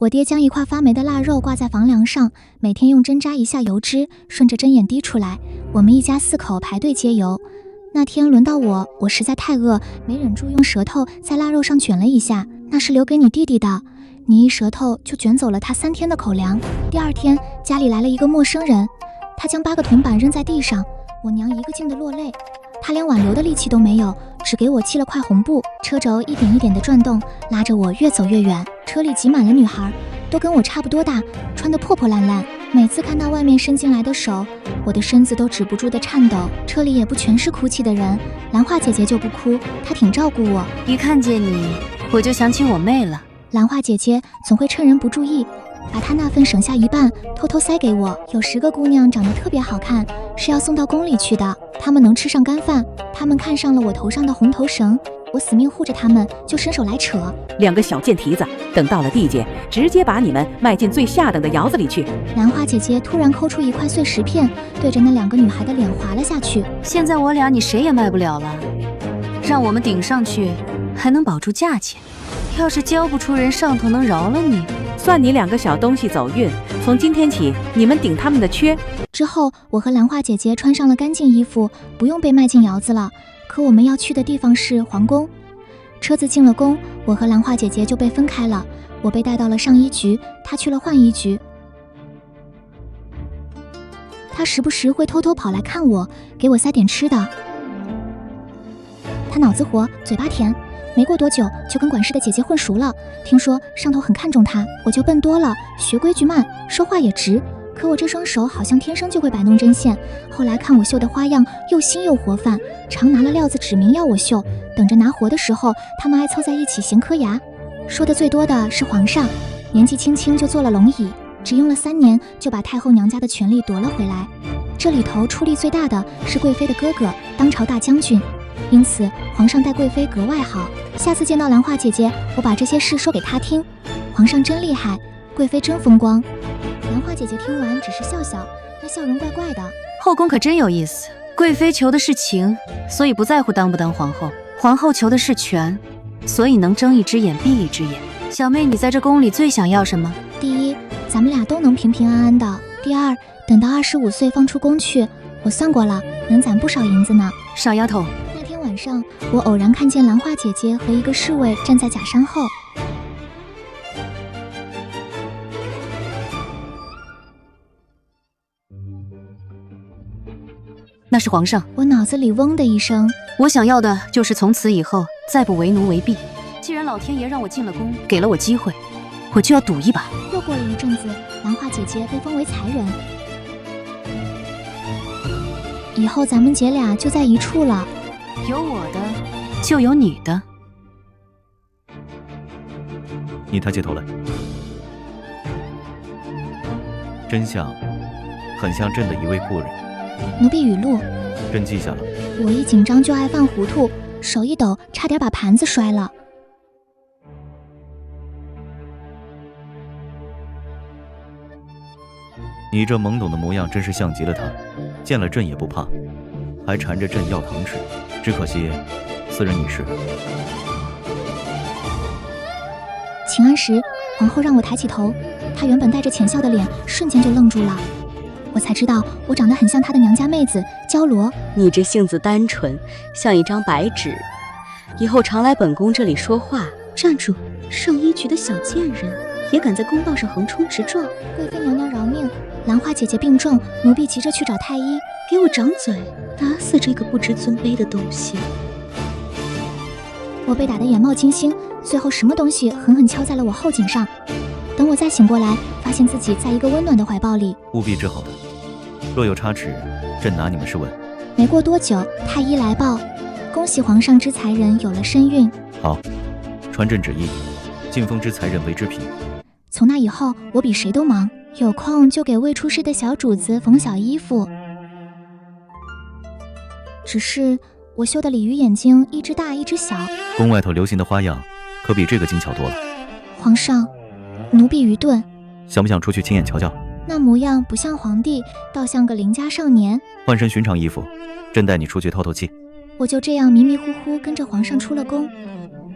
我爹将一块发霉的腊肉挂在房梁上，每天用针扎一下油脂，顺着针眼滴出来。我们一家4口排队接油。那天轮到我实在太饿，没忍住用舌头在腊肉上卷了一下，那是留给你弟弟的。你一舌头就卷走了他3天的口粮。第2天，家里来了一个陌生人，他将8个铜板扔在地上，我娘一个劲的落泪。他连挽留的力气都没有，只给我系了块红布。车轴一点一点的转动，拉着我越走越远。车里挤满了女孩，都跟我差不多大，穿得破破烂烂。每次看到外面伸进来的手，我的身子都止不住的颤抖。车里也不全是哭泣的人，兰花姐姐就不哭，她挺照顾我。一看见你，我就想起我妹了。兰花姐姐总会趁人不注意，把她那份省下一半偷偷塞给我。有10个姑娘长得特别好看，是要送到宫里去的，她们能吃上干饭。她们看上了我头上的红头绳，我死命护着她们，就伸手来扯。2个小贱蹄子，等到了地界，直接把你们卖进最下等的窑子里去。兰花姐姐突然抠出一块碎石片，对着那2个女孩的脸划了下去。现在我俩你谁也卖不了了，让我们顶上去，还能保住价钱。要是交不出人，上头能饶了你？算你2个小东西走运，从今天起，你们顶他们的缺。之后，我和兰花姐姐穿上了干净衣服，不用被卖进窑子了。可我们要去的地方是皇宫。车子进了宫，我和兰花姐姐就被分开了。我被带到了上衣局，她去了浣衣局。她时不时会偷偷跑来看我，给我塞点吃的。她脑子活，嘴巴甜。没过多久就跟管事的姐姐混熟了，听说上头很看重她，我就笨多了，学规矩慢，说话也直。可我这双手好像天生就会摆弄针线，后来看我绣的花样又新又活泛，常拿了料子指明要我绣，等着拿活的时候，他们爱凑在一起闲磕牙。说的最多的是皇上，年纪轻轻就做了龙椅，只用了3年就把太后娘家的权力夺了回来。这里头出力最大的是贵妃的哥哥，当朝大将军，因此皇上待贵妃格外好。下次见到兰花姐姐，我把这些事说给她听。皇上真厉害，贵妃真风光。兰花姐姐听完只是笑笑，那笑容怪怪的。后宫可真有意思，贵妃求的是情，所以不在乎当不当皇后；皇后求的是权，所以能睁一只眼闭一只眼。小妹，你在这宫里最想要什么？第一，咱们俩都能平平安安的。第二，等到25岁放出宫去，我算过了，能攒不少银子呢。傻丫头，那天晚上，我偶然看见兰花姐姐和一个侍卫站在假山后。那是皇上。我脑子里嗡的一声，我想要的就是从此以后再不为奴为婢。既然老天爷让我进了宫，给了我机会，我就要赌一把。又过了一阵子，兰花姐姐被封为才人，以后咱们姐俩就在一处了。有我的，就有你的。你抬起头来，真像，很像朕的一位故人。奴婢语录，朕记下了。我一紧张就爱犯糊涂，手一抖，差点把盘子摔了。你这懵懂的模样真是像极了他，见了朕也不怕，还缠着朕要糖吃。只可惜，私人女士。请安时，皇后让我抬起头，她原本带着浅笑的脸瞬间就愣住了。我才知道我长得很像她的娘家妹子娇罗。你这性子单纯，像一张白纸，以后常来本宫这里说话。站住！上衣局的小贱人也敢在公道上横冲直撞！贵妃娘娘饶命！兰花姐姐病重，奴婢急着去找太医。给我掌嘴，打死这个不知尊卑的东西！我被打得眼冒金星，最后什么东西狠狠敲在了我后颈上。等我再醒过来，发现自己在一个温暖的怀抱里。务必治好的，若有差池，朕拿你们试问。没过多久，太医来报，恭喜皇上之才人有了身孕。好，传朕旨意，晋封之才人为之嫔。从那以后，我比谁都忙，有空就给未出世的小主子缝小衣服。只是我绣的鲤鱼眼睛一只大一只小。宫外头流行的花样，可比这个精巧多了。皇上，奴婢愚钝。想不想出去亲眼瞧瞧？那模样不像皇帝，倒像个邻家少年。换身寻常衣服，朕带你出去透透气。我就这样迷迷糊糊跟着皇上出了宫。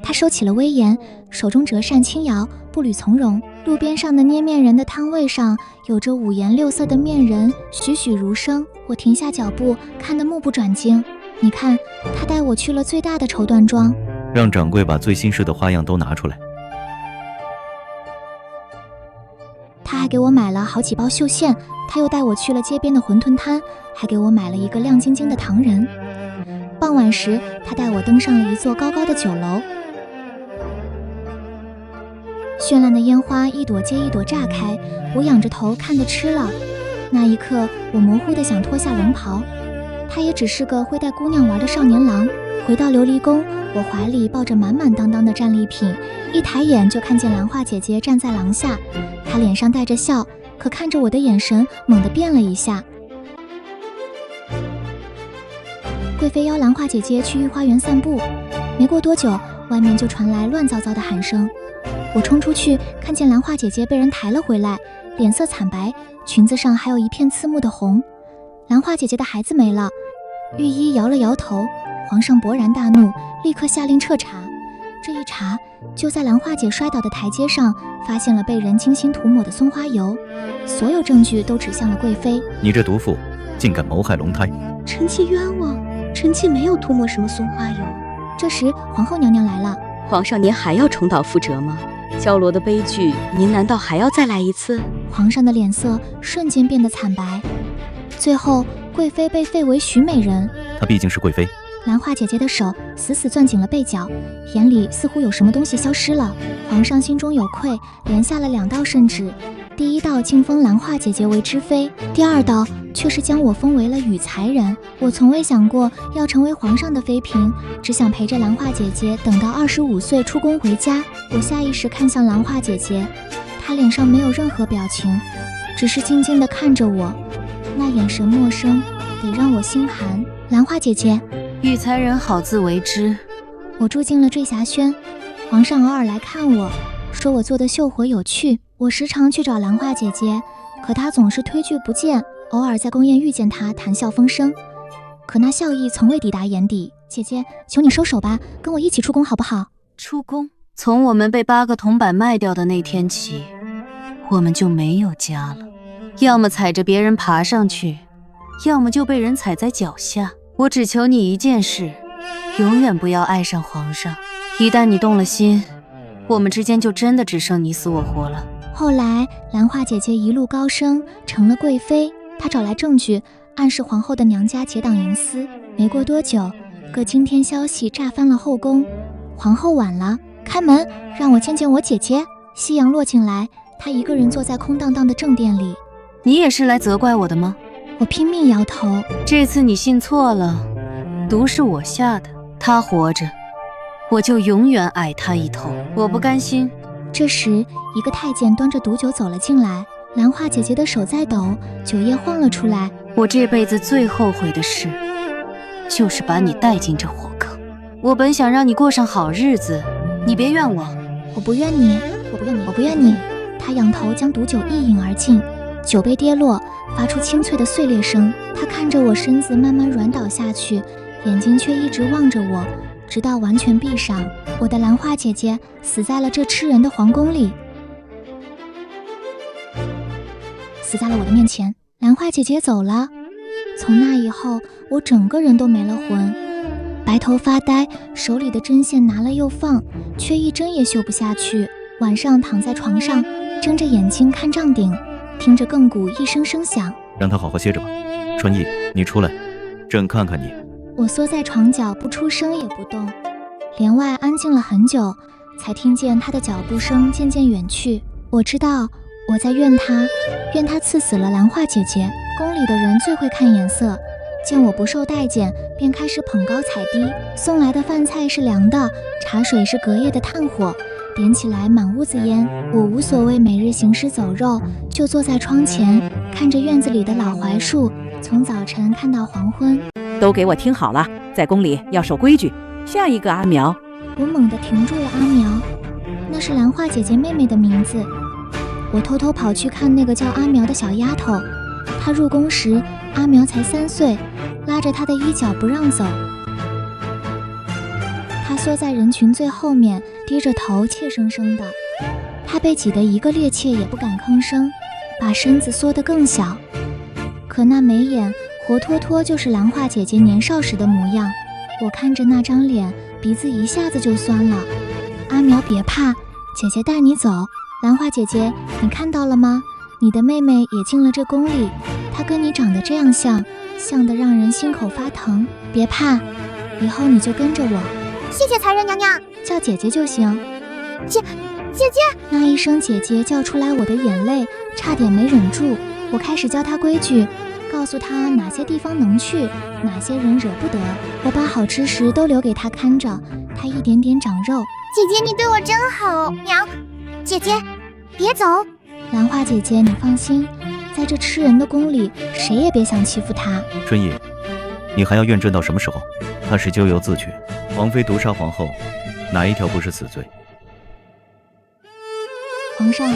他收起了威严，手中折扇轻摇，步履从容。路边上的捏面人的摊位上有着五颜六色的面人，栩栩如生。我停下脚步，看得目不转睛。你看，他带我去了最大的绸缎庄，让掌柜把最新式的花样都拿出来。他还给我买了好几包绣线，他又带我去了街边的馄饨摊，还给我买了一个亮晶晶的糖人。傍晚时，他带我登上了一座高高的酒楼，绚烂的烟花一朵接一朵炸开，我仰着头看得痴了。那一刻，我模糊地想脱下龙袍。他也只是个会带姑娘玩的少年郎。回到琉璃宫，我怀里抱着满满当当的战利品，一抬眼就看见兰花姐姐站在廊下，她脸上带着笑，可看着我的眼神猛地变了一下。贵妃邀兰花姐姐去御花园散步，没过多久，外面就传来乱糟糟的喊声。我冲出去，看见兰花姐姐被人抬了回来，脸色惨白，裙子上还有一片刺目的红。兰花姐姐的孩子没了。御医摇了摇头，皇上勃然大怒，立刻下令彻查。这一查，就在兰花姐摔倒的台阶上，发现了被人精心涂抹的松花油，所有证据都指向了贵妃。你这毒妇，竟敢谋害龙胎！臣妾冤枉，臣妾没有涂抹什么松花油。这时，皇后娘娘来了。皇上，您还要重蹈覆辙吗？焦罗的悲剧，您难道还要再来一次？皇上的脸色瞬间变得惨白。最后，贵妃被废为许美人。她毕竟是贵妃。兰花姐姐的手死死攥紧了背角，眼里似乎有什么东西消失了。皇上心中有愧，连下了2道圣旨。第一道竟封兰花姐姐为知妃，第二道却是将我封为了与才人。我从未想过要成为皇上的妃嫔，只想陪着兰花姐姐等到25岁出宫回家。我下意识看向兰花姐姐，她脸上没有任何表情，只是静静地看着我，那眼神陌生，得让我心寒。兰花姐姐，育才人好自为之。我住进了坠霞轩，皇上偶尔来看我，说我做的绣活有趣。我时常去找兰花姐姐，可她总是推拒不见。偶尔在宫宴遇见她，谈笑风生，可那笑意从未抵达眼底。姐姐，求你收手吧，跟我一起出宫好不好？出宫？从我们被8个铜板卖掉的那天起，我们就没有家了。要么踩着别人爬上去，要么就被人踩在脚下。我只求你一件事，永远不要爱上皇上。一旦你动了心，我们之间就真的只剩你死我活了。后来，兰花姐姐一路高升，成了贵妃。她找来证据，暗示皇后的娘家结党营私。没过多久，个惊天消息炸翻了后宫。皇后晚了，开门，让我见见我姐姐。夕阳落进来，她一个人坐在空荡荡的正殿里。你也是来责怪我的吗？我拼命摇头。这次你信错了，毒是我下的，她活着，我就永远矮她一头。我不甘心。这时，一个太监端着毒酒走了进来，兰花姐姐的手在抖，酒液晃了出来。我这辈子最后悔的事，就是把你带进这火坑。我本想让你过上好日子，你别怨我。我不怨你，我不怨你，我不怨你。他仰头将毒酒一饮而尽，酒杯跌落，发出清脆的碎裂声。他看着我身子慢慢软倒下去，眼睛却一直望着我，直到完全闭上。我的兰花姐姐死在了这吃人的皇宫里，死在了我的面前。兰花姐姐走了，从那以后，我整个人都没了魂，白头发呆，手里的针线拿了又放，却一针也绣不下去。晚上躺在床上，睁着眼睛看帐顶，听着亘古一声声响。让他好好歇着吧。传意，你出来，朕看看你。我缩在床角，不出声也不动。帘外安静了很久，才听见他的脚步声渐渐远去。我知道我在怨他，怨他刺死了兰花姐姐。宫里的人最会看颜色，见我不受待见，便开始捧高踩低。送来的饭菜是凉的，茶水是隔夜的炭火，点起来满屋子烟。我无所谓每日行尸走肉，就坐在窗前，看着院子里的老槐树，从早晨看到黄昏。都给我听好了，在宫里要守规矩。下一个阿苗。我猛地停住了阿苗，那是兰花姐姐妹妹的名字。我偷偷跑去看那个叫阿苗的小丫头，她入宫时阿苗才3岁，拉着她的衣角不让走。他缩在人群最后面，低着头，怯生生的。他被挤得一个趔趄也不敢吭声，把身子缩得更小。可那眉眼活脱脱就是兰花姐姐年少时的模样。我看着那张脸，鼻子一下子就酸了。阿苗，别怕，姐姐带你走。兰花姐姐，你看到了吗？你的妹妹也进了这宫里，她跟你长得这样像，像得让人心口发疼。别怕，以后你就跟着我。谢谢才人娘娘，叫姐姐就行。姐姐，那一声姐姐叫出来，我的眼泪差点没忍住。我开始教她规矩，告诉她哪些地方能去，哪些人惹不得。我把好吃食都留给她看着，她一点点长肉。姐姐你对我真好。娘，姐姐别走。兰花姐姐，你放心，在这吃人的宫里，谁也别想欺负她。春意，你还要怨朕到什么时候？他是咎由自取，王妃毒杀皇后，哪一条不是死罪？皇上，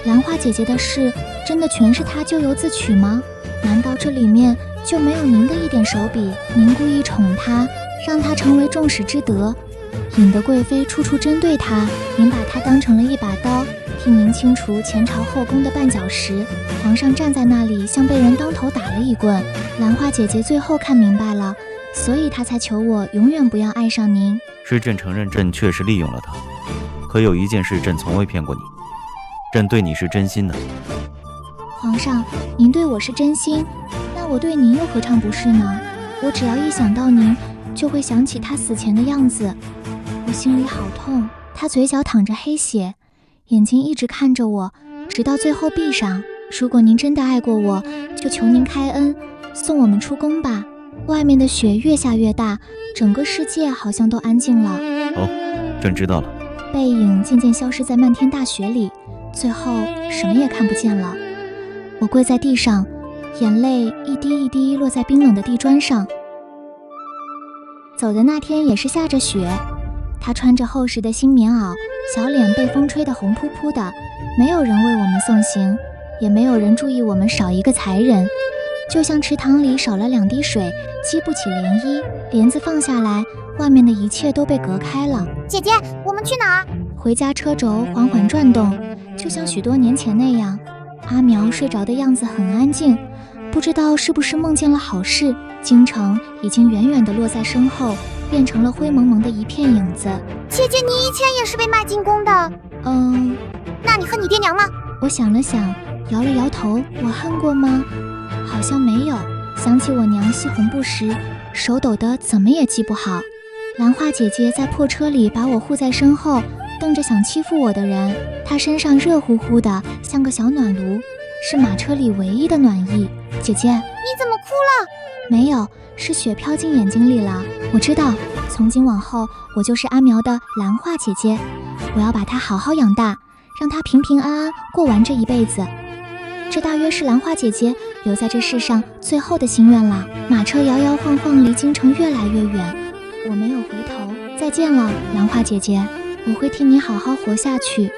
兰花姐姐的事真的全是她咎由自取吗？难道这里面就没有您的一点手笔？您故意宠她，让她成为众矢之的，引得贵妃处处针对她，您把她当成了一把刀，替您清除前朝后宫的绊脚石。皇上站在那里像被人当头打了一棍。兰花姐姐最后看明白了，所以她才求我永远不要爱上您。是朕承认朕确实利用了她，可有一件事朕从未骗过你，朕对你是真心的。皇上，您对我是真心，那我对您又何尝不是呢？我只要一想到您，就会想起他死前的样子，我心里好痛。他嘴角淌着黑血，眼睛一直看着我，直到最后闭上。如果您真的爱过我，就求您开恩，送我们出宫吧。外面的雪越下越大，整个世界好像都安静了。哦，朕知道了。背影渐渐消失在漫天大雪里，最后什么也看不见了。我跪在地上，眼泪一滴一滴落在冰冷的地砖上。走的那天也是下着雪，她穿着厚实的新棉袄，小脸被风吹得红扑扑的。没有人为我们送行，也没有人注意我们少一个才人，就像池塘里少了2滴水，激不起涟漪。帘子放下来，外面的一切都被隔开了。姐姐，我们去哪儿？回家车轴缓缓转动，就像许多年前那样。阿苗睡着的样子很安静，不知道是不是梦见了好事。京城已经远远地落在身后，变成了灰蒙蒙的一片影子。姐姐，你以前也是被卖进宫的。那你恨你爹娘吗？我想了想，摇了摇头。我恨过吗？好像没有。想起我娘系红布时，手抖得怎么也系不好。兰花姐姐在破车里把我护在身后，瞪着想欺负我的人。她身上热乎乎的，像个小暖炉，是马车里唯一的暖意。姐姐，你怎么哭了？没有，是雪飘进眼睛里了。我知道，从今往后我就是阿苗的兰花姐姐，我要把她好好养大，让她平平安安过完这一辈子。这大约是兰花姐姐留在这世上最后的心愿了。马车摇摇晃晃离京城越来越远，我没有回头。再见了，兰花姐姐，我会替你好好活下去。